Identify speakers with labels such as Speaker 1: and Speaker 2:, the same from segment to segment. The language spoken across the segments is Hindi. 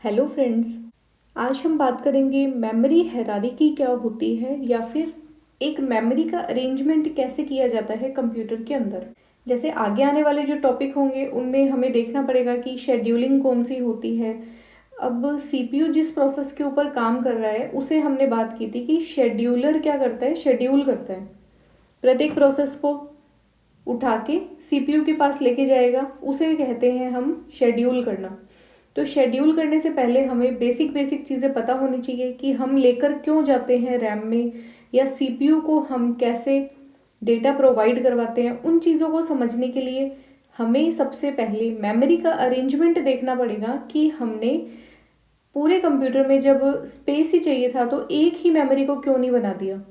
Speaker 1: Hello friends. आज हम बात करेंगे मेमोरी हायरार्की क्या होती है या फिर एक मेमोरी का अरेंजमेंट कैसे किया जाता है कंप्यूटर के अंदर। जैसे आगे आने वाले जो टॉपिक होंगे उनमें हमें देखना पड़ेगा कि शेड्यूलिंग कौन सी होती है। अब सीपीयू जिस प्रोसेस के ऊपर काम कर रहा है उसे हमने बात की थी कि शेड्यूलर क्या करता है, शेड्यूल करता है। प्रत्येक प्रोसेस को उठा के सीपीयू के पास लेके जाएगा, उसे कहते हैं हम शेड्यूल करना। तो शेड्यूल करने से पहले हमें बेसिक बेसिक चीज़ें पता होनी चाहिए कि हम लेकर क्यों जाते हैं रैम में, या सीपीयू को हम कैसे डेटा प्रोवाइड करवाते हैं। उन चीज़ों को समझने के लिए हमें सबसे पहले मेमोरी का अरेंजमेंट देखना पड़ेगा कि हमने पूरे कंप्यूटर में जब स्पेस ही चाहिए था तो एक ही मेमोरी को क्यों नहीं बना दिया।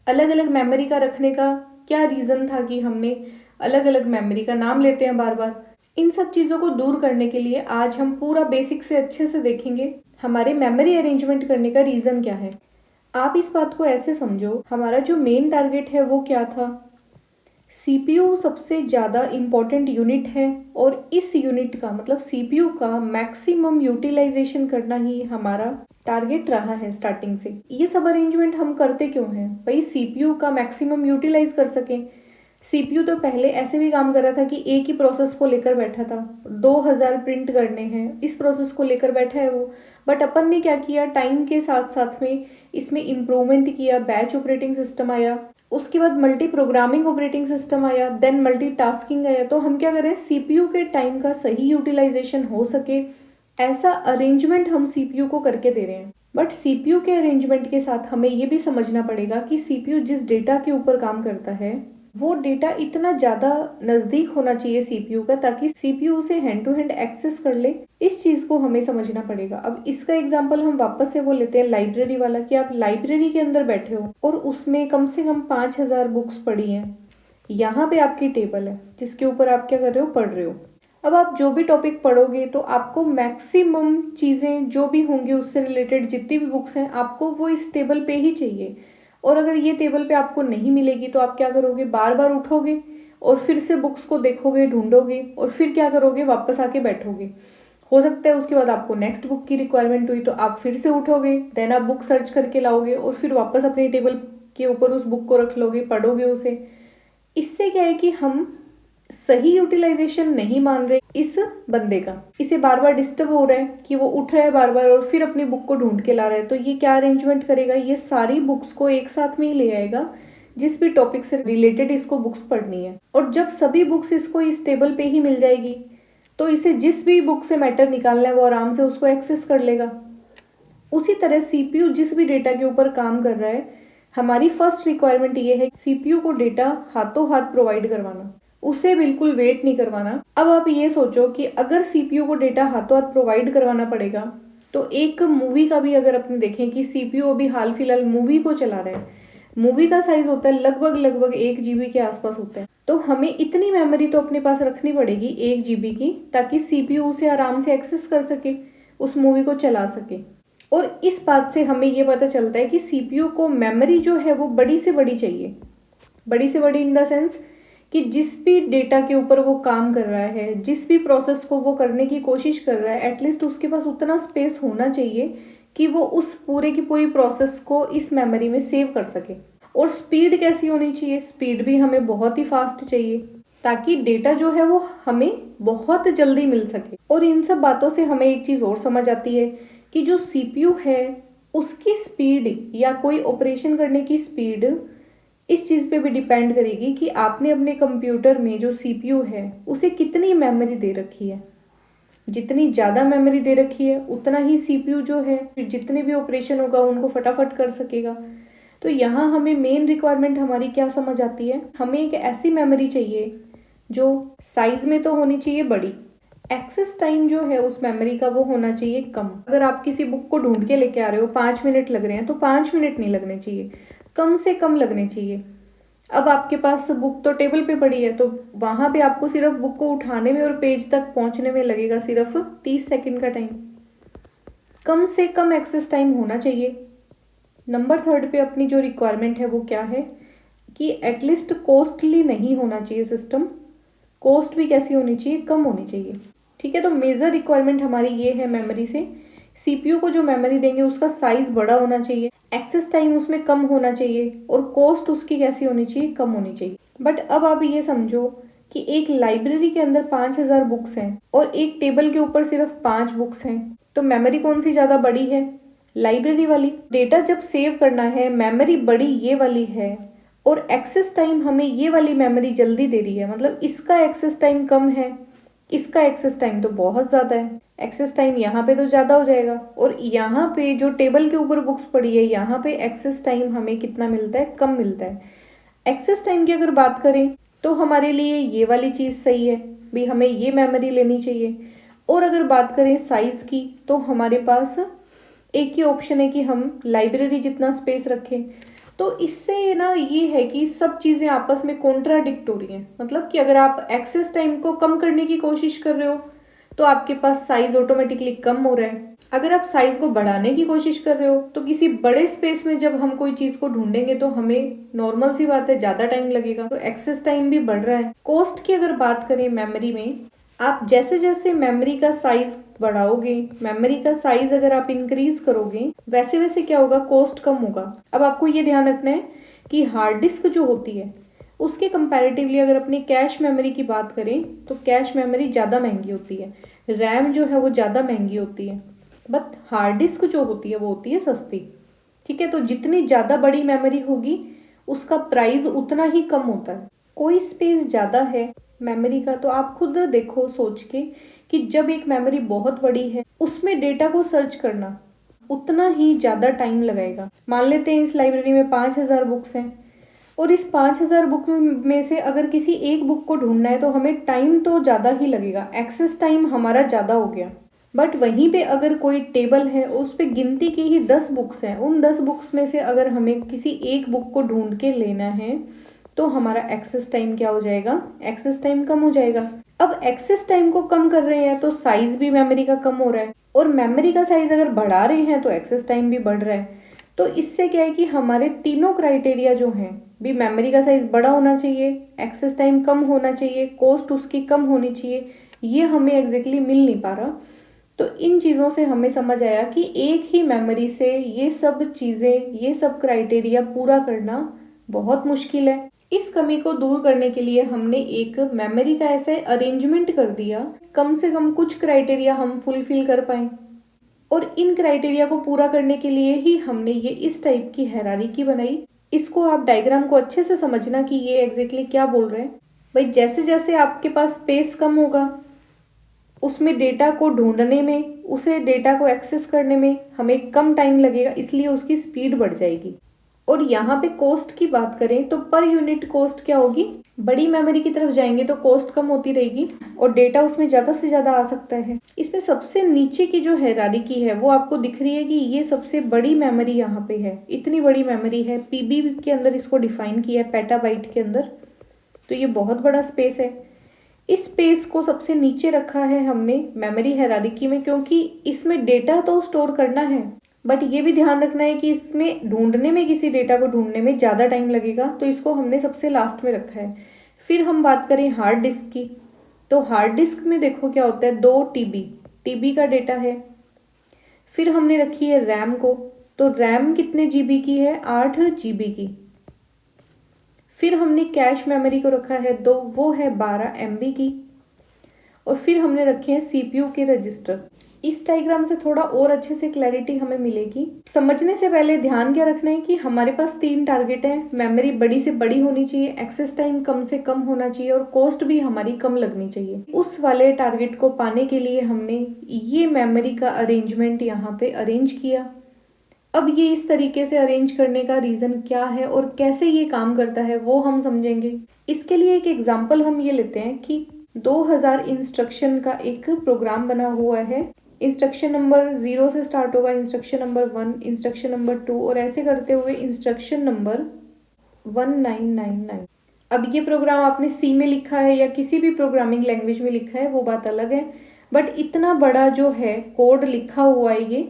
Speaker 1: अलग अलग मेमोरी का रखने का क्या रीज़न था कि हमने अलग अलग मेमोरी का नाम लेते हैं बार बार। इन सब चीज़ों को दूर करने के लिए आज हम पूरा बेसिक से अच्छे से देखेंगे हमारे मेमोरी अरेंजमेंट करने का रीज़न क्या है। आप इस बात को ऐसे समझो, हमारा जो मेन टारगेट है वो क्या था। सीपीयू सबसे ज़्यादा इम्पॉर्टेंट यूनिट है और इस यूनिट का मतलब सीपीयू का मैक्सिमम यूटिलाइजेशन करना ही हमारा टारगेट रहा है स्टार्टिंग से। ये सब अरेंजमेंट हम करते क्यों हैं भाई, सीपीयू का मैक्सिमम यूटिलाइज कर सकें। सीपीयू तो पहले ऐसे भी काम कर रहा था कि एक ही प्रोसेस को लेकर बैठा था, 2000 प्रिंट करने हैं इस प्रोसेस को लेकर बैठा है वो। बट अपन ने क्या किया, टाइम के साथ साथ में इसमें इम्प्रूवमेंट किया, बैच ऑपरेटिंग सिस्टम आया, उसके बाद मल्टी प्रोग्रामिंग ऑपरेटिंग सिस्टम आया, देन मल्टी टास्किंग आया। तो हम क्या करें, सीपीयू के टाइम का सही यूटिलाइजेशन हो सके ऐसा अरेंजमेंट हम सीपीयू को करके दे रहे हैं। बट सीपीयू के अरेंजमेंट के साथ हमें ये भी समझना पड़ेगा कि सीपीयू जिस डेटा के ऊपर काम करता है वो डेटा इतना ज़्यादा नज़दीक होना चाहिए सीपीयू का ताकि सीपीयू उसे हैंड टू हैंड एक्सेस कर ले। इस चीज़ को हमें समझना पड़ेगा। अब इसका एग्जांपल हम वापस से वो लेते हैं लाइब्रेरी वाला, कि आप लाइब्रेरी के अंदर बैठे हो और उसमें कम से कम 5000 बुक्स पढ़ी हैं। यहाँ पे आपकी टेबल है जिसके ऊपर आप क्या कर रहे हो, पढ़ रहे हो। अब आप जो भी टॉपिक पढ़ोगे तो आपको मैक्सिमम चीज़ें जो भी होंगी उससे रिलेटेड जितनी भी बुक्स हैं आपको वो इस टेबल पे ही चाहिए। और अगर ये टेबल पे आपको नहीं मिलेगी तो आप क्या करोगे, बार बार उठोगे और फिर से बुक्स को देखोगे, ढूंढोगे और फिर क्या करोगे, वापस आके बैठोगे। हो सकता है उसके बाद आपको नेक्स्ट बुक की रिक्वायरमेंट हुई तो आप फिर से उठोगे, देन आप बुक सर्च करके लाओगे और फिर वापस अपनी टेबल के ऊपर उस बुक को रख लोगे, पढ़ोगे उसे। इससे क्या है कि हम सही यूटिलाइजेशन नहीं मान रहे इस बंदे का, इसे बार बार डिस्टर्ब हो रहा है कि वो उठ रहा है बार बार और फिर अपनी बुक को ढूंढ के ला रहा है। तो ये क्या अरेंजमेंट करेगा, ये सारी बुक्स को एक साथ में ही ले आएगा जिस भी टॉपिक से रिलेटेड इसको बुक्स पढ़नी है। और जब सभी बुक्स इसको इस टेबल पे ही मिल जाएगी तो इसे जिस भी बुक से मैटर निकालना है वो आराम से उसको एक्सेस कर लेगा। उसी तरह सीपीयू जिस भी डेटा के ऊपर काम कर रहा है, हमारी फर्स्ट रिक्वायरमेंट ये है सीपीयू को डेटा हाथों हाथ प्रोवाइड करवाना, उसे बिल्कुल वेट नहीं करवाना। अब आप ये सोचो कि अगर सीपीयू को डेटा हाथों हाथ प्रोवाइड करवाना पड़ेगा तो एक मूवी का भी अगर अपने देखें कि सीपीयू अभी हाल फिलहाल मूवी को चला रहा है, मूवी का साइज होता है लगभग 1 GB के आसपास होता है। तो हमें इतनी मेमोरी तो अपने पास रखनी पड़ेगी 1 GB की, ताकि सीपीयू उसे आराम से एक्सेस कर सके, उस मूवी को चला सके। और इस बात से हमें ये पता चलता है कि सीपीयू को मेमोरी जो है वो बड़ी से बड़ी चाहिए। बड़ी से बड़ी इन द सेंस कि जिस भी डेटा के ऊपर वो काम कर रहा है, जिस भी प्रोसेस को वो करने की कोशिश कर रहा है, एटलीस्ट उसके पास उतना स्पेस होना चाहिए कि वो उस पूरे की पूरी प्रोसेस को इस मेमोरी में सेव कर सके। और स्पीड कैसी होनी चाहिए, स्पीड भी हमें बहुत ही फास्ट चाहिए ताकि डेटा जो है वो हमें बहुत जल्दी मिल सके। और इन सब बातों से हमें एक चीज़ और समझ आती है कि जो सीपीयू है उसकी स्पीड या कोई ऑपरेशन करने की स्पीड इस चीज़ पे भी डिपेंड करेगी कि आपने अपने कंप्यूटर में जो सीपीयू है उसे कितनी मेमोरी दे रखी है। जितनी ज़्यादा मेमोरी दे रखी है उतना ही सीपीयू जो है जितने भी ऑपरेशन होगा उनको फटाफट कर सकेगा। तो यहाँ हमें मेन रिक्वायरमेंट हमारी क्या समझ आती है, हमें एक ऐसी मेमोरी चाहिए जो साइज में तो होनी चाहिए बड़ी, एक्सेस टाइम जो है उस मेमोरी का वो होना चाहिए कम। अगर आप किसी बुक को ढूंढ के लेके आ रहे हो, 5 मिनट लग रहे हैं तो 5 मिनट नहीं लगने चाहिए, कम से कम लगने चाहिए। अब आपके पास बुक तो टेबल पे पड़ी है तो वहाँ पे आपको सिर्फ बुक को उठाने में और पेज तक पहुँचने में लगेगा सिर्फ 30 सेकंड का टाइम। कम से कम एक्सेस टाइम होना चाहिए। नंबर 3 पे अपनी जो रिक्वायरमेंट है वो क्या है कि एटलीस्ट कॉस्टली नहीं होना चाहिए सिस्टम। कॉस्ट भी कैसी होनी चाहिए, कम होनी चाहिए। ठीक है, तो मेजर रिक्वायरमेंट हमारी ये है मेमोरी से, सीपीयू को जो मेमोरी देंगे उसका साइज बड़ा होना चाहिए, एक्सेस टाइम उसमें कम होना चाहिए और कॉस्ट उसकी कैसी होनी चाहिए, कम होनी चाहिए। बट अब आप ये समझो कि एक लाइब्रेरी के अंदर 5,000 बुक्स हैं और एक टेबल के ऊपर सिर्फ 5 बुक्स हैं, तो मेमोरी कौन सी ज्यादा बड़ी है, लाइब्रेरी वाली। डेटा जब सेव करना है, मेमोरी बड़ी ये वाली है और एक्सेस टाइम हमें ये वाली मेमोरी जल्दी दे रही है, मतलब इसका एक्सेस टाइम कम है, इसका एक्सेस टाइम तो बहुत ज़्यादा है। एक्सेस टाइम यहाँ पे तो ज़्यादा हो जाएगा और यहाँ पे जो टेबल के ऊपर बुक्स पड़ी है यहाँ पे एक्सेस टाइम हमें कितना मिलता है, कम मिलता है। एक्सेस टाइम की अगर बात करें तो हमारे लिए ये वाली चीज़ सही है भी, हमें ये मेमोरी लेनी चाहिए। और अगर बात करें साइज़ की तो हमारे पास एक ही ऑप्शन है कि हम लाइब्रेरी जितना स्पेस रखें। तो इससे ना ये है कि सब चीज़ें आपस में कॉन्ट्राडिक्ट हो रही हैं, मतलब कि अगर आप एक्सेस टाइम को कम करने की कोशिश कर रहे हो तो आपके पास साइज ऑटोमेटिकली कम हो रहा है, अगर आप साइज को बढ़ाने की कोशिश कर रहे हो तो किसी बड़े स्पेस में जब हम कोई चीज़ को ढूंढेंगे तो हमें नॉर्मल सी बात है ज़्यादा टाइम लगेगा, तो एक्सेस टाइम भी बढ़ रहा है। कॉस्ट की अगर बात करें मेमोरी में, आप जैसे जैसे मेमोरी का साइज बढ़ाओगे, मेमोरी का साइज अगर आप इंक्रीज करोगे वैसे वैसे क्या होगा, कॉस्ट कम होगा। अब आपको ये ध्यान रखना है कि हार्ड डिस्क जो होती है उसके कंपैरेटिवली अगर अपनी कैश मेमोरी की बात करें तो कैश मेमोरी ज़्यादा महंगी होती है, रैम जो है वो ज़्यादा महंगी होती है, बट हार्ड डिस्क जो होती है वो होती है सस्ती। ठीक है, तो जितनी ज़्यादा बड़ी मेमोरी होगी उसका प्राइस उतना ही कम होता है। कोई स्पेस ज़्यादा है मेमोरी का तो आप खुद देखो सोच के कि जब एक मेमोरी बहुत बड़ी है उसमें डेटा को सर्च करना उतना ही ज़्यादा टाइम लगाएगा। मान लेते हैं इस लाइब्रेरी में 5,000 बुक्स हैं और इस 5,000 बुक में से अगर किसी एक बुक को ढूंढना है तो हमें टाइम तो ज़्यादा ही लगेगा, एक्सेस टाइम हमारा ज़्यादा हो गया। बट वहीं पे अगर कोई टेबल है उस पे गिनती की ही 10 बुक्स हैं, उन 10 बुक्स में से अगर हमें किसी एक बुक को ढूंढ के लेना है तो हमारा एक्सेस टाइम क्या हो जाएगा, एक्सेस टाइम कम हो जाएगा। अब एक्सेस टाइम को कम कर रहे हैं तो साइज भी मेमोरी का कम हो रहा है और मेमोरी का साइज अगर बढ़ा रहे हैं तो एक्सेस टाइम भी बढ़ रहा है। तो इससे क्या है कि हमारे तीनों क्राइटेरिया जो हैं भी, मेमोरी का साइज बड़ा होना चाहिए, एक्सेस टाइम कम होना चाहिए, कॉस्ट उसकी कम होनी चाहिए, ये हमें एग्जैक्टली मिल नहीं पा रहा। तो इन चीज़ों से हमें समझ आया कि एक ही मेमोरी से ये सब चीज़ें, ये सब क्राइटेरिया पूरा करना बहुत मुश्किल है। इस कमी को दूर करने के लिए हमने एक मेमोरी का ऐसे अरेंजमेंट कर दिया कम से कम कुछ क्राइटेरिया हम फुलफिल कर पाए, और इन क्राइटेरिया को पूरा करने के लिए ही हमने ये इस टाइप की हायरार्की बनाई। इसको आप डायग्राम को अच्छे से समझना कि ये एग्जैक्टली क्या बोल रहे हैं। भाई जैसे जैसे आपके पास स्पेस कम होगा उसमें डेटा को ढूंढने में, उसे डेटा को एक्सेस करने में हमें कम टाइम लगेगा, इसलिए उसकी स्पीड बढ़ जाएगी। और यहाँ पे कॉस्ट की बात करें तो पर यूनिट कॉस्ट क्या होगी, बड़ी मेमोरी की तरफ जाएंगे तो कॉस्ट कम होती रहेगी और डेटा उसमें ज़्यादा से ज़्यादा आ सकता है। इसमें सबसे नीचे की जो हायरार्की है वो आपको दिख रही है कि ये सबसे बड़ी मेमोरी यहाँ पे है, इतनी बड़ी मेमोरी है, पीबी के अंदर इसको डिफाइन किया है, पेटाबाइट के अंदर, तो ये बहुत बड़ा स्पेस है। इस स्पेस को सबसे नीचे रखा है हमने मेमोरी हायरार्की में क्योंकि इसमें डेटा तो स्टोर करना है, बट ये भी ध्यान रखना है कि इसमें ढूंढने में, किसी डेटा को ढूंढने में ज़्यादा टाइम लगेगा, तो इसको हमने सबसे लास्ट में रखा है। फिर हम बात करें हार्ड डिस्क की, तो हार्ड डिस्क में देखो क्या होता है, 2 टीबी का डेटा है। फिर हमने रखी है रैम को, तो रैम कितने जीबी की है, 8 जीबी की। फिर हमने कैश मेमोरी को रखा है 2, वो है 12 MB की। और फिर हमने रखे हैं सीपीयू के रजिस्टर। इस डायग्राम से थोड़ा और अच्छे से क्लैरिटी हमें मिलेगी। समझने से पहले ध्यान क्या रखना है कि हमारे पास 3 टारगेट हैं, मेमोरी बड़ी से बड़ी होनी चाहिए, एक्सेस टाइम कम से कम होना चाहिए और कॉस्ट भी हमारी कम लगनी चाहिए। उस वाले टारगेट को पाने के लिए हमने ये मेमोरी का अरेंजमेंट यहाँ पे अरेंज किया। अब ये इस तरीके से अरेंज करने का रीज़न क्या है और कैसे ये काम करता है वो हम समझेंगे। इसके लिए एक एग्जाम्पल हम ये लेते हैं कि 2000 इंस्ट्रक्शन का एक प्रोग्राम बना हुआ है। इंस्ट्रक्शन नंबर 0 से स्टार्ट होगा, इंस्ट्रक्शन नंबर 1, इंस्ट्रक्शन नंबर 2 और ऐसे करते हुए इंस्ट्रक्शन नंबर 1999। अब ये प्रोग्राम आपने सी में लिखा है या किसी भी प्रोग्रामिंग लैंग्वेज में लिखा है वो बात अलग है, बट इतना बड़ा जो है कोड लिखा हुआ है ये,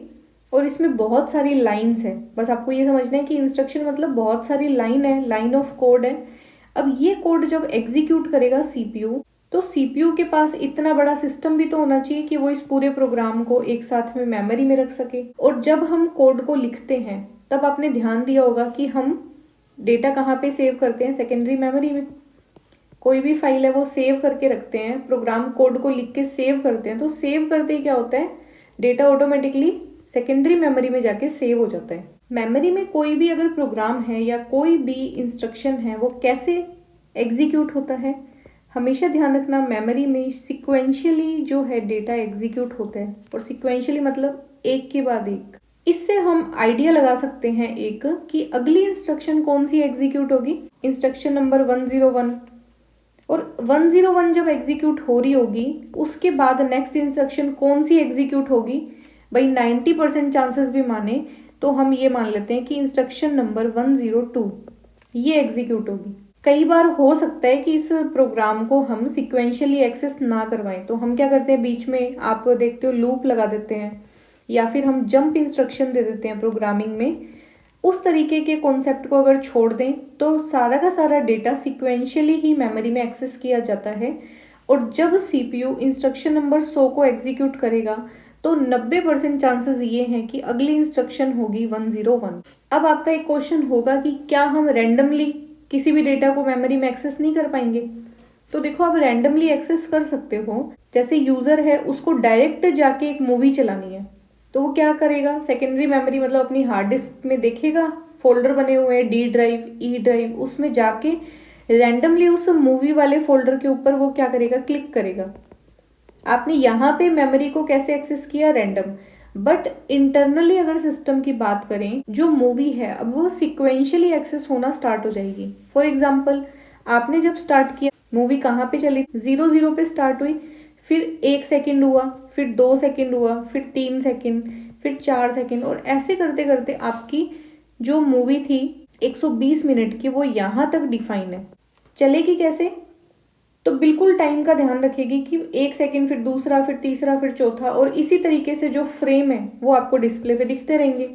Speaker 1: और इसमें बहुत सारी लाइन्स है। बस आपको ये समझना है कि इंस्ट्रक्शन मतलब बहुत सारी लाइन है, लाइन ऑफ कोड है। अब ये कोड जब एग्जीक्यूट करेगा सीपीयू तो सीपीयू के पास इतना बड़ा सिस्टम भी तो होना चाहिए कि वो इस पूरे प्रोग्राम को एक साथ में मेमोरी में रख सके। और जब हम कोड को लिखते हैं तब आपने ध्यान दिया होगा कि हम डेटा कहाँ पे सेव करते हैं, सेकेंडरी मेमोरी में। कोई भी फाइल है वो सेव करके रखते हैं, प्रोग्राम कोड को लिख के सेव करते हैं, तो सेव करते ही क्या होता है, डेटा ऑटोमेटिकली सेकेंडरी मेमोरी में जाके सेव हो जाता है। मेमोरी में कोई भी अगर प्रोग्राम है या कोई भी इंस्ट्रक्शन है वो कैसे एग्जीक्यूट होता है, हमेशा ध्यान रखना मेमोरी में सिक्वेंशियली जो है डेटा एग्जीक्यूट होता है। और सिक्वेंशियली मतलब एक के बाद एक। इससे हम आइडिया लगा सकते हैं एक कि अगली इंस्ट्रक्शन कौन सी एग्जीक्यूट होगी, इंस्ट्रक्शन नंबर 101। और 101 जब एग्जीक्यूट हो रही होगी उसके बाद नेक्स्ट इंस्ट्रक्शन कौन सी एग्जीक्यूट होगी, भाई 90% चांसेस भी माने तो हम ये मान लेते हैं कि इंस्ट्रक्शन नंबर 102 ये एग्जीक्यूट होगी। कई बार हो सकता है कि इस प्रोग्राम को हम सिक्वेंशियली एक्सेस ना करवाएं, तो हम क्या करते हैं, बीच में आप देखते हो लूप लगा देते हैं या फिर हम जंप इंस्ट्रक्शन दे देते हैं प्रोग्रामिंग में। उस तरीके के कॉन्सेप्ट को अगर छोड़ दें तो सारा का सारा डेटा सिक्वेंशियली ही मेमोरी में एक्सेस किया जाता है। और जब सीपीयू इंस्ट्रक्शन नंबर 100 को एग्जीक्यूट करेगा तो 90% चांसेस ये हैं कि अगली इंस्ट्रक्शन होगी 101। अब आपका एक क्वेश्चन होगा कि क्या हम रैंडमली किसी भी डेटा को मेमोरी में एक्सेस नहीं कर पाएंगे? तो देखो, आप रैंडमली एक्सेस कर सकते हो। जैसे यूजर है उसको डायरेक्ट जाके एक मूवी चलानी है तो वो क्या करेगा, सेकेंडरी मेमोरी मतलब अपनी हार्ड डिस्क में देखेगा फोल्डर बने हुए हैं डी ड्राइव, ई ड्राइव, उसमें जाके रैंडमली उस मूवी वाले फोल्डर के ऊपर वो क्या करेगा, क्लिक करेगा। आपने यहाँ पे मेमोरी को कैसे एक्सेस किया, रैंडम। बट इंटरनली अगर सिस्टम की बात करें, जो मूवी है अब वो सिक्वेंशियली एक्सेस होना स्टार्ट हो जाएगी। फॉर एग्जाम्पल, आपने जब स्टार्ट किया मूवी कहाँ पे चली, 00 पे स्टार्ट हुई, फिर 1 सेकेंड हुआ, फिर 2 सेकेंड हुआ, फिर 3 सेकेंड, फिर 4 सेकेंड, और ऐसे करते करते आपकी जो मूवी थी 120 मिनट की वो यहाँ तक डिफाइन है। चलेगी कैसे, तो बिल्कुल टाइम का ध्यान रखेगी कि 1 सेकेंड, फिर दूसरा, फिर तीसरा, फिर चौथा, और इसी तरीके से जो फ्रेम है वो आपको डिस्प्ले पे दिखते रहेंगे।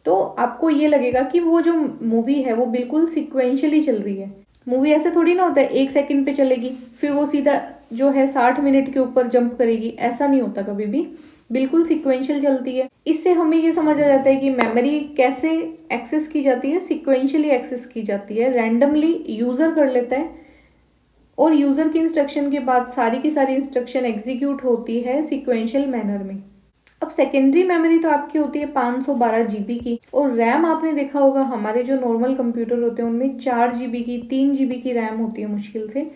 Speaker 1: तो आपको ये लगेगा कि वो जो मूवी है वो बिल्कुल सिक्वेंशियली चल रही है। मूवी ऐसे थोड़ी ना होता है 1 सेकेंड पे चलेगी फिर वो सीधा जो है 60 मिनट के ऊपर जंप करेगी, ऐसा नहीं होता कभी भी, बिल्कुल सिक्वेंशियल चलती है। इससे हमें ये समझ आ जाता है कि मेमोरी कैसे एक्सेस की जाती है, सिक्वेंशियली एक्सेस की जाती है, रैंडमली यूजर कर लेता है और यूजर की इंस्ट्रक्शन के बाद सारी की सारी इंस्ट्रक्शन एग्जीक्यूट होती है सिक्वेंशियल मैनर में। अब सेकेंडरी मेमोरी तो आपकी होती है 512 जीबी की, और रैम आपने देखा होगा हमारे जो नॉर्मल कंप्यूटर होते हैं उनमें 4 जीबी की, 3 जीबी की रैम होती है मुश्किल से।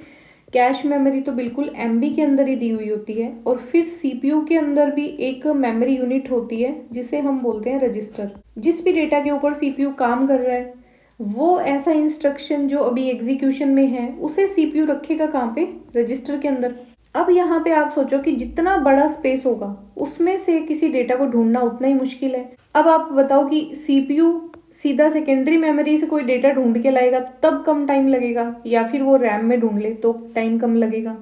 Speaker 1: कैश मेमोरी तो बिल्कुल एमबी के अंदर ही दी हुई होती है। और फिर सीपीयू के अंदर भी एक मेमोरी यूनिट होती है जिसे हम बोलते हैं रजिस्टर। जिस भी डेटा के ऊपर सीपीयू काम कर रहा है वो ऐसा इंस्ट्रक्शन जो अभी एग्जीक्यूशन में है उसे सीपीयू रखेगा कहाँ पे, रजिस्टर के अंदर। अब यहाँ पे आप सोचो कि जितना बड़ा स्पेस होगा उसमें से किसी डेटा को ढूंढना उतना ही मुश्किल है। अब आप बताओ कि सीपीयू सीधा सेकेंडरी मेमोरी से कोई डेटा ढूंढ के लाएगा तब कम टाइम लगेगा, या फिर वो रैम में ढूंढ ले तो टाइम कम लगेगा।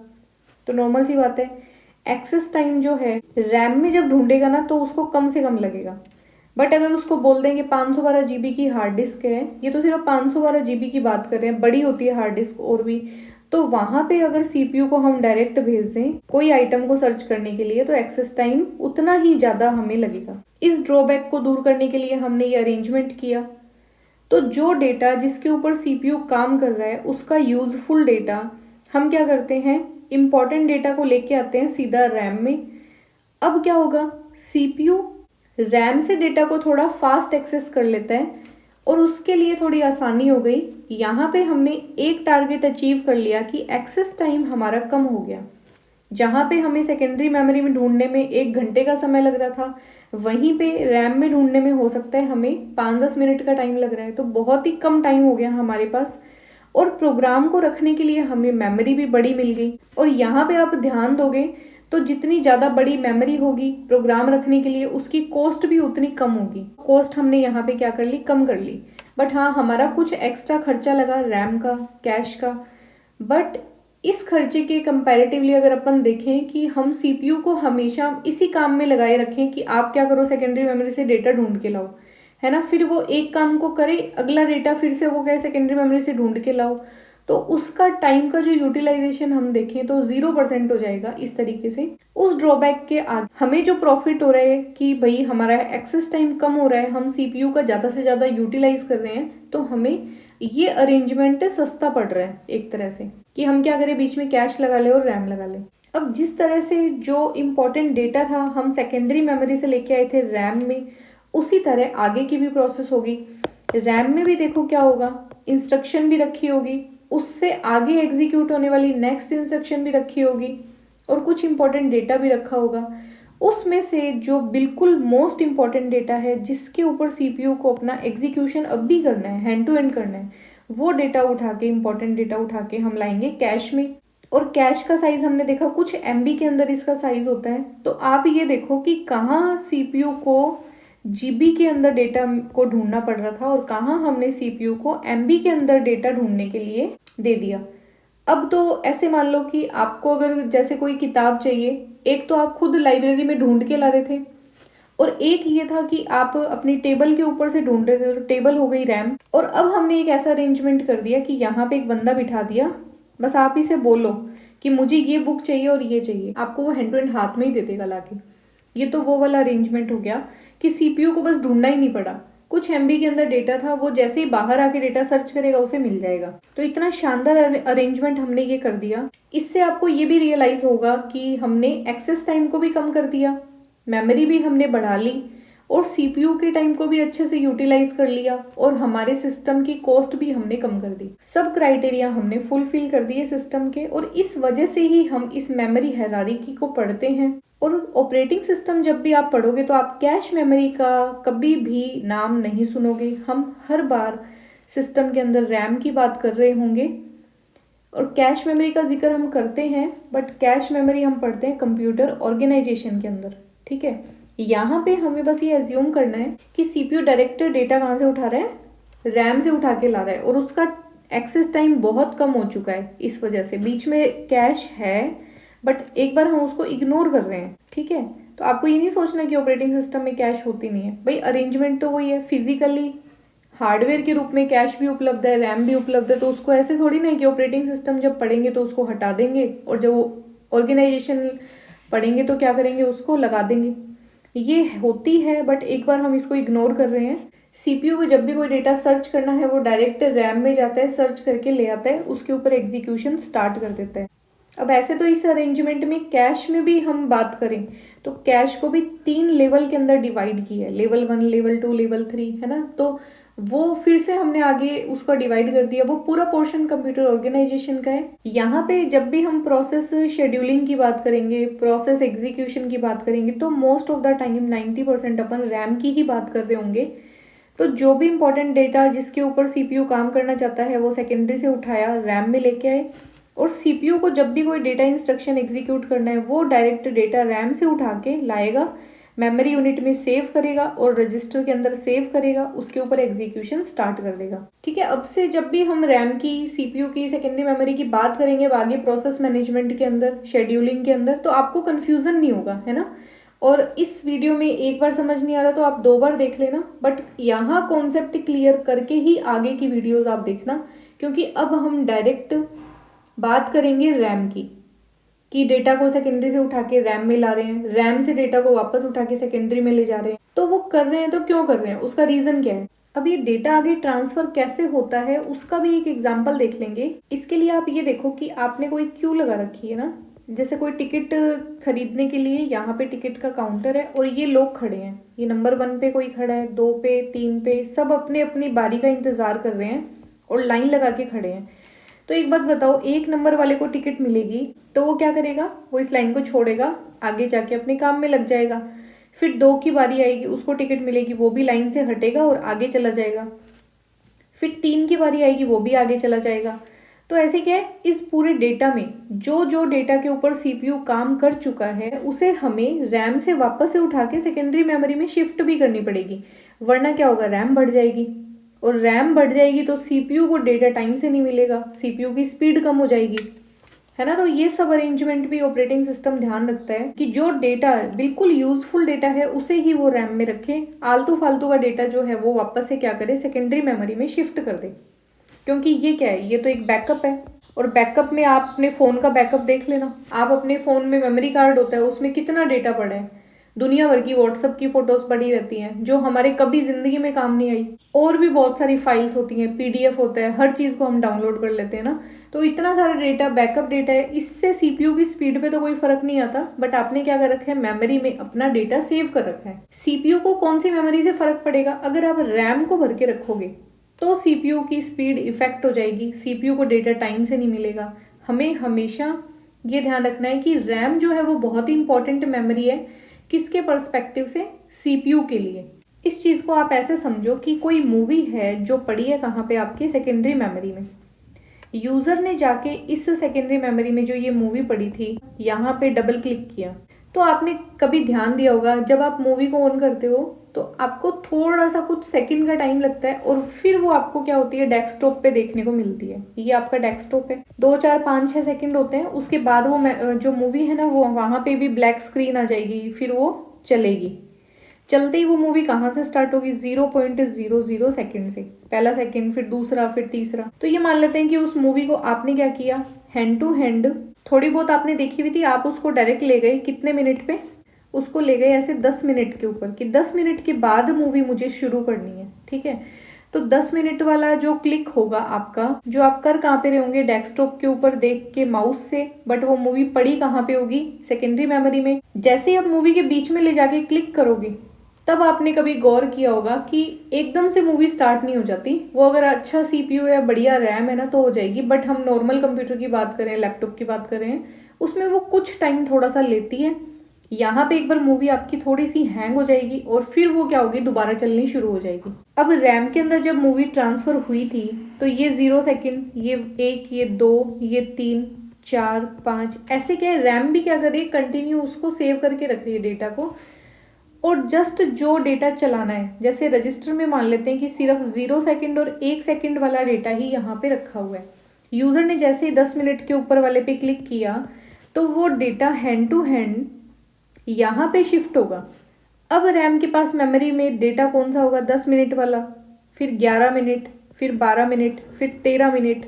Speaker 1: तो नॉर्मल सी बात है, एक्सेस टाइम जो है रैम में जब ढूंढेगा ना तो उसको कम से कम लगेगा। बट अगर उसको बोल देंगे 512 जीबी की हार्ड डिस्क है, ये तो सिर्फ 512 जीबी की बात कर रहे हैं, बड़ी होती है हार्ड डिस्क और भी, तो वहां पे अगर सीपीयू को हम डायरेक्ट भेज दें कोई आइटम को सर्च करने के लिए तो एक्सेस टाइम उतना ही ज्यादा हमें लगेगा। इस ड्रॉबैक को दूर करने के लिए हमने ये अरेंजमेंट किया। तो जो डेटा जिसके ऊपर सीपीयू काम कर रहा है उसका यूजफुल डेटा हम क्या करते हैं, इंपॉर्टेंट डेटा को लेके आते हैं सीधा रैम में। अब क्या होगा, सीपीयू रैम से डेटा को थोड़ा फास्ट एक्सेस कर लेता है और उसके लिए थोड़ी आसानी हो गई। यहाँ पे हमने एक टारगेट अचीव कर लिया कि एक्सेस टाइम हमारा कम हो गया। जहाँ पे हमें सेकेंडरी मेमोरी में ढूंढने में 1 घंटे का समय लग रहा था, वहीं पे रैम में ढूंढने में हो सकता है हमें 5-10 मिनट का टाइम लग रहा है। तो बहुत ही कम टाइम हो गया हमारे पास, और प्रोग्राम को रखने के लिए हमें मेमोरी भी बड़ी मिल गई। और यहाँ पे आप ध्यान दोगे तो जितनी ज़्यादा बड़ी मेमोरी होगी प्रोग्राम रखने के लिए उसकी कॉस्ट भी उतनी कम होगी। कॉस्ट हमने यहाँ पे क्या कर ली, कम कर ली। बट हाँ, हमारा कुछ एक्स्ट्रा खर्चा लगा रैम का, कैश का। बट इस खर्चे के कंपैरेटिवली अगर अपन देखें कि हम सीपीयू को हमेशा इसी काम में लगाए रखें कि आप क्या करो, सेकेंडरी मेमोरी से डेटा ढूंढ के लाओ, है ना, फिर वो एक काम को करे, अगला डेटा फिर से वो कहे सेकेंडरी मेमोरी से ढूंढ के लाओ, तो उसका टाइम का जो यूटिलाइजेशन हम देखें तो 0% हो जाएगा। इस तरीके से उस ड्रॉबैक के आगे हमें जो प्रॉफिट हो रहा है कि भाई हमारा एक्सेस टाइम कम हो रहा है, हम सीपीयू का ज़्यादा से ज़्यादा यूटिलाइज कर रहे हैं, तो हमें ये अरेंजमेंट सस्ता पड़ रहा है एक तरह से, कि हम क्या करें, बीच में कैश लगा ले और रैम लगा ले। अब जिस तरह से जो इम्पोर्टेंट डेटा था हम सेकेंडरी मेमोरी से लेके आए थे रैम में, उसी तरह आगे की भी प्रोसेस होगी। रैम में भी देखो क्या होगा, इंस्ट्रक्शन भी रखी होगी, उससे आगे एग्जीक्यूट होने वाली नेक्स्ट इंस्ट्रक्शन भी रखी होगी, और कुछ इंपॉर्टेंट डेटा भी रखा होगा। उसमें से जो बिल्कुल मोस्ट इंपॉर्टेंट डेटा है, जिसके ऊपर सीपीयू को अपना एग्जीक्यूशन अब भी करना है, हैंड टू हैंड करना है, वो डेटा उठा के, इंपॉर्टेंट डेटा उठा के हम लाएंगे कैश में। और कैश का साइज हमने देखा कुछ एमबी के अंदर इसका साइज होता है। तो आप ये देखो कि कहाँ सीपीयू को जीबी के अंदर डेटा को ढूंढना पड़ रहा था और कहाँ हमने सीपीयू को एमबी के अंदर डेटा ढूंढने के लिए दे दिया। अब तो ऐसे मान लो कि आपको अगर जैसे कोई किताब चाहिए, एक तो आप खुद लाइब्रेरी में ढूंढ के ला रहे थे, और एक ये था कि आप अपनी टेबल के ऊपर से ढूंढ रहे थे, तो टेबल हो गई रैम। और अब हमने एक ऐसा अरेंजमेंट कर दिया कि यहाँ पे एक बंदा बिठा दिया, बस आप ही से बोलो कि मुझे ये बुक चाहिए और ये चाहिए, आपको वो हैंड टू हैंड हाथ में ही दे देगा लाके। ये तो वो वाला अरेंजमेंट हो गया कि सीपीयू को बस ढूंढना ही नहीं पड़ा, कुछ एमबी के अंदर डेटा था, वो जैसे ही बाहर आके डेटा सर्च करेगा उसे मिल जाएगा। तो इतना शानदार अरेंजमेंट हमने ये कर दिया। इससे आपको ये भी रियलाइज होगा कि हमने एक्सेस टाइम को भी कम कर दिया, मेमोरी भी हमने बढ़ा ली, और सीपीयू के टाइम को भी अच्छे से यूटिलाइज कर लिया, और हमारे सिस्टम की कॉस्ट भी हमने कम कर दी। सब क्राइटेरिया हमने फुलफिल कर दिए सिस्टम के, और इस वजह से ही हम इस मेमोरी हायरार्की को पढ़ते हैं। और ऑपरेटिंग सिस्टम जब भी आप पढ़ोगे तो आप कैश मेमोरी का कभी भी नाम नहीं सुनोगे। हम हर बार सिस्टम के अंदर रैम की बात कर रहे होंगे, और कैश मेमोरी का जिक्र हम करते हैं, बट कैश मेमोरी हम पढ़ते हैं कंप्यूटर ऑर्गेनाइजेशन के अंदर। ठीक है, यहाँ पे हमें बस ये एज्यूम करना है कि सीपीयू डायरेक्ट डेटा कहाँ से उठा रहा है, रैम से उठा के ला रहा है, और उसका एक्सेस टाइम बहुत कम हो चुका है। इस वजह से बीच में कैश है, बट एक बार हम उसको इग्नोर कर रहे हैं। ठीक है, तो आपको ये नहीं सोचना कि ऑपरेटिंग सिस्टम में कैश होती नहीं है। भाई अरेंजमेंट तो वही है, फिजिकली हार्डवेयर के रूप में कैश भी उपलब्ध है, रैम भी उपलब्ध है, तो उसको ऐसे थोड़ी ना है कि ऑपरेटिंग सिस्टम जब पढ़ेंगे तो उसको हटा देंगे, और जब ऑर्गेनाइजेशन पढ़ेंगे तो क्या करेंगे, उसको लगा देंगे। ये होती है, बट एक बार हम इसको इग्नोर कर रहे हैं। सीपीयू को जब भी कोई डेटा सर्च करना है वो डायरेक्ट रैम में जाता है, सर्च करके ले आता है, उसके ऊपर एग्जीक्यूशन स्टार्ट कर देता है। अब ऐसे तो इस अरेंजमेंट में कैश में भी हम बात करें तो कैश को भी 3 लेवल के अंदर डिवाइड किया है, लेवल 1, लेवल 2, लेवल 3, है ना। तो वो फिर से हमने आगे उसको डिवाइड कर दिया, वो पूरा पोर्शन कंप्यूटर ऑर्गेनाइजेशन का है। यहाँ पे जब भी हम प्रोसेस शेड्यूलिंग की बात करेंगे, प्रोसेस एग्जीक्यूशन की बात करेंगे, तो most of the time 90% upon RAM की ही बात कर रहे होंगे। तो जो भी इंपॉर्टेंट डेटा जिसके ऊपर सीपीयू काम करना चाहता है वो सेकेंडरी से उठाया, रैम में लेके आए, और सीपीयू को जब भी कोई डेटा इंस्ट्रक्शन एग्जीक्यूट करना है वो डायरेक्ट डेटा रैम से उठा के लाएगा, मेमोरी यूनिट में सेव करेगा और रजिस्टर के अंदर सेव करेगा, उसके ऊपर एग्जीक्यूशन स्टार्ट कर देगा। ठीक है, अब से जब भी हम रैम की, सीपीयू की, सेकेंडरी मेमोरी की बात करेंगे आगे प्रोसेस मैनेजमेंट के अंदर, शेड्यूलिंग के अंदर, तो आपको कन्फ्यूजन नहीं होगा, है ना। और इस वीडियो में एक बार समझ नहीं आ रहा तो आप 2 बार देख लेना, बट यहाँ कॉन्सेप्ट क्लियर करके ही आगे की वीडियोज आप देखना, क्योंकि अब हम डायरेक्ट बात करेंगे रैम की, कि डेटा को सेकेंडरी से उठा के रैम में ला रहे हैं, रैम से डेटा को वापस उठा के सेकेंडरी में ले जा रहे हैं। तो वो कर रहे हैं तो क्यों कर रहे हैं, उसका रीजन क्या है। अब ये डेटा आगे ट्रांसफर कैसे होता है उसका भी एक एग्जांपल देख लेंगे। इसके लिए आप ये देखो कि आपने कोई क्यू लगा रखी है ना, जैसे कोई टिकट खरीदने के लिए यहाँ पे टिकट का काउंटर है और ये लोग खड़े हैं, ये नंबर 1 पे कोई खड़ा है, 2 पे, 3 पे, सब अपने अपनी बारी का इंतजार कर रहे हैं और लाइन लगा के खड़े हैं। तो एक बात बताओ, 1 नंबर वाले को टिकट मिलेगी तो वो क्या करेगा, वो इस लाइन को छोड़ेगा, आगे जाके अपने काम में लग जाएगा। फिर 2 की बारी आएगी, उसको टिकट मिलेगी, वो भी लाइन से हटेगा और आगे चला जाएगा। फिर 3 की बारी आएगी, वो भी आगे चला जाएगा। तो ऐसे क्या है, इस पूरे डेटा में जो जो डेटा के ऊपर सीपीयू काम कर चुका है उसे हमें रैम से वापस से उठा के सेकेंडरी मेमोरी में शिफ्ट भी करनी पड़ेगी, वरना क्या होगा, रैम बढ़ जाएगी, और रैम बढ़ जाएगी तो सीपीयू को डेटा टाइम से नहीं मिलेगा, सीपीयू की स्पीड कम हो जाएगी, है ना। तो ये सब अरेंजमेंट भी ऑपरेटिंग सिस्टम ध्यान रखता है कि जो डेटा बिल्कुल यूजफुल डेटा है उसे ही वो रैम में रखे, आलतू फालतू का डेटा जो है वो वापस से क्या करे, सेकेंडरी मेमोरी में शिफ्ट कर दे। क्योंकि ये क्या है, ये तो एक बैकअप है। और बैकअप में आप अपने फ़ोन का बैकअप देख लेना, आप अपने फ़ोन में मेमोरी कार्ड होता है, उसमें कितना डेटा पड़ा है, दुनिया भर की व्हाट्सअप की फ़ोटोज़ पड़ी रहती हैं जो हमारे कभी ज़िंदगी में काम नहीं आई। और भी बहुत सारी फाइल्स होती हैं, पीडीएफ होता है, हर चीज़ को हम डाउनलोड कर लेते हैं ना। तो इतना सारा डेटा बैकअप डेटा है, इससे सीपीयू की स्पीड पे तो कोई फ़र्क नहीं आता, बट आपने क्या कर रखा है, मेमोरी में अपना डेटा सेव कर रखा है। सीपीयू को कौन सी मेमोरी से फ़र्क पड़ेगा, अगर आप रैम को भर के रखोगे तो सीपीयू की स्पीड इफेक्ट हो जाएगी, सीपीयू को डेटा टाइम से नहीं मिलेगा। हमें हमेशा ये ध्यान रखना है कि रैम जो है वो बहुत ही इंपॉर्टेंट मेमोरी है, किसके पर्सपेक्टिव से, सीपीयू के लिए। इस चीज़ को आप ऐसे समझो कि कोई मूवी है जो पड़ी है कहाँ पे, आपकी सेकेंडरी मेमोरी में। यूज़र ने जाके इस सेकेंडरी मेमोरी में जो ये मूवी पड़ी थी यहाँ पे डबल क्लिक किया, तो आपने कभी ध्यान दिया होगा जब आप मूवी को ऑन करते हो तो आपको थोड़ा सा कुछ सेकंड का टाइम लगता है और फिर वो आपको क्या होती है, डेस्कटॉप पे देखने को मिलती है। ये आपका डेस्कटॉप है, 2 4 5 6 सेकंड होते हैं, उसके बाद वो जो मूवी है ना वो वहाँ पे भी ब्लैक स्क्रीन आ जाएगी, फिर वो चलेगी। चलते ही वो मूवी कहाँ से स्टार्ट होगी, 0.00 सेकंड से, पहला सेकंड, फिर दूसरा, फिर तीसरा। तो ये मान लेते हैं कि उस मूवी को आपने क्या किया, हैंड टू हैंड थोड़ी बहुत आपने देखी हुई थी, आप उसको डायरेक्ट ले गए कितने मिनट पे, उसको ले गए ऐसे 10 मिनट के ऊपर, कि 10 मिनट के बाद मूवी मुझे शुरू करनी है। ठीक है, तो 10 मिनट वाला जो क्लिक होगा आपका, जो आप कर कहाँ पे रहे होंगे, डेस्कटॉप के ऊपर देख के माउस से, बट वो मूवी पड़ी कहाँ पे होगी, सेकेंडरी मेमोरी में। जैसे ही आप मूवी के बीच में ले जाके क्लिक करोगे, तब आपने कभी गौर किया होगा कि एकदम से मूवी स्टार्ट नहीं हो जाती। वो अगर अच्छा सीपीयू या बढ़िया रैम है ना तो हो जाएगी, बट हम नॉर्मल कंप्यूटर की बात करें, लैपटॉप की बात करें, उसमें वो कुछ टाइम थोड़ा सा लेती है। यहाँ पे एक बार मूवी आपकी थोड़ी सी हैंग हो जाएगी और फिर वो क्या होगी, दोबारा चलनी शुरू हो जाएगी। अब रैम के अंदर जब मूवी ट्रांसफर हुई थी तो ये 0 सेकेंड, ये 1, ये 2, ये 3, 4, 5, ऐसे क्या है, रैम भी क्या कर रही है, कंटिन्यू उसको सेव करके रख रही है डेटा को। और जस्ट जो डेटा चलाना है, जैसे रजिस्टर में मान लेते हैं कि सिर्फ 0 सेकेंड और 1 सेकेंड वाला डेटा ही यहाँ पे रखा हुआ है। यूज़र ने जैसे ही 10 मिनट के ऊपर वाले पे क्लिक किया तो वो डेटा हैंड टू हैंड यहाँ पे शिफ्ट होगा। अब रैम के पास मेमोरी में डेटा कौन सा होगा, 10 मिनट वाला, फिर 11 मिनट, फिर 12 मिनट, फिर 13 मिनट,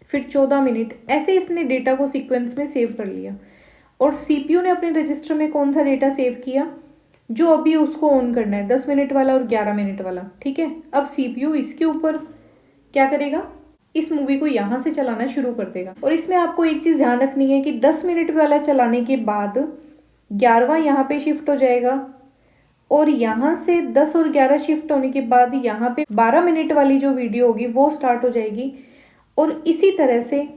Speaker 1: फिर 14 मिनट, ऐसे इसने डेटा को सीक्वेंस में सेव कर लिया। और सीपीयू ने अपने रजिस्टर में कौन सा डेटा सेव किया, जो अभी उसको ऑन करना है, 10 मिनट वाला और 11 मिनट वाला। ठीक है, अब सीपीयू इसके ऊपर क्या करेगा, इस मूवी को यहाँ से चलाना शुरू कर देगा। और इसमें आपको एक चीज़ ध्यान रखनी है कि 10 मिनट वाला चलाने के बाद 11वां यहाँ पे शिफ्ट हो जाएगा, और यहाँ से 10 और 11 शिफ्ट होने के बाद यहाँ पे 12 मिनट वाली जो वीडियो होगी वो स्टार्ट हो जाएगी। और इसी तरह से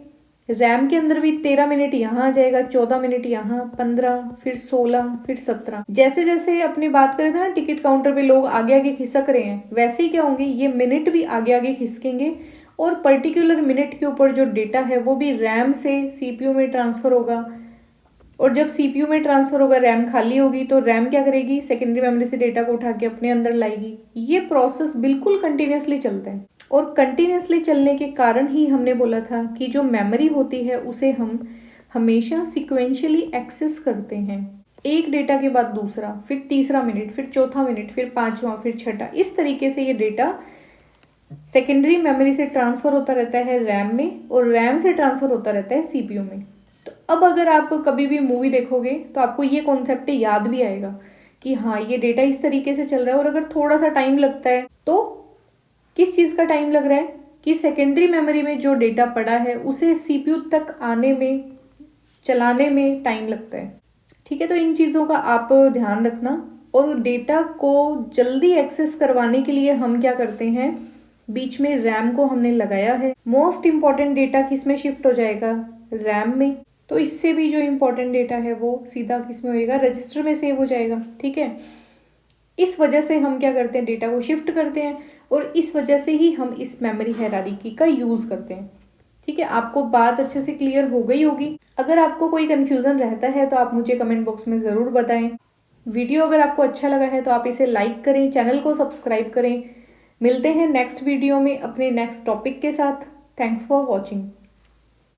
Speaker 1: रैम के अंदर भी 13 मिनट यहाँ आ जाएगा, 14 मिनट यहाँ, 15, फिर 16, फिर 17। जैसे जैसे अपनी बात करें थे ना, टिकट काउंटर पे लोग आगे आगे खिसक रहे हैं, वैसे ही क्या होंगे, ये मिनट भी आगे आगे खिसकेंगे। और पर्टिकुलर मिनट के ऊपर जो डेटा है वो भी रैम से सीपीयू में ट्रांसफर होगा। और जब सीपीयू में ट्रांसफर होगा, रैम खाली होगी, तो रैम क्या करेगी, सेकेंडरी मेमोरी से डेटा को उठा के अपने अंदर लाएगी। ये प्रोसेस बिल्कुल कंटिन्यूसली चलता है। और कंटिन्यूसली चलने के कारण ही हमने बोला था कि जो मेमोरी होती है उसे हम हमेशा सिक्वेंशियली एक्सेस करते हैं, एक डेटा के बाद दूसरा, फिर तीसरा मिनट, फिर चौथा मिनट, फिर पांचवा, फिर छठा। इस तरीके से ये डेटा सेकेंडरी मेमोरी से ट्रांसफर होता रहता है रैम में, और रैम से ट्रांसफर होता रहता है सीपीयू में। तो अब अगर आप कभी भी मूवी देखोगे तो आपको ये कॉन्सेप्ट याद भी आएगा कि हाँ, ये डेटा इस तरीके से चल रहा है। और अगर थोड़ा सा टाइम लगता है तो किस चीज़ का टाइम लग रहा है, कि सेकेंडरी मेमोरी में जो डेटा पड़ा है उसे सीपीयू तक आने में, चलाने में टाइम लगता है। ठीक है, तो इन चीज़ों का आप ध्यान रखना। और डेटा को जल्दी एक्सेस करवाने के लिए हम क्या करते हैं, बीच में रैम को हमने लगाया है। मोस्ट इम्पॉर्टेंट डेटा किस में शिफ्ट हो जाएगा, रैम में। तो इससे भी जो इम्पोर्टेंट डेटा है वो सीधा किस में होएगा, रजिस्टर में सेव हो जाएगा। ठीक है, इस वजह से हम क्या करते हैं, डेटा को शिफ्ट करते हैं, और इस वजह से ही हम इस मेमोरी हायरार्की का यूज़ करते हैं। ठीक है, आपको बात अच्छे से क्लियर हो गई होगी। अगर आपको कोई कन्फ्यूज़न रहता है तो आप मुझे कमेंट बॉक्स में ज़रूर बताएं। वीडियो अगर आपको अच्छा लगा है तो आप इसे लाइक करें, चैनल को सब्सक्राइब करें। मिलते हैं नेक्स्ट वीडियो में अपने नेक्स्ट टॉपिक के साथ। Thanks for watching.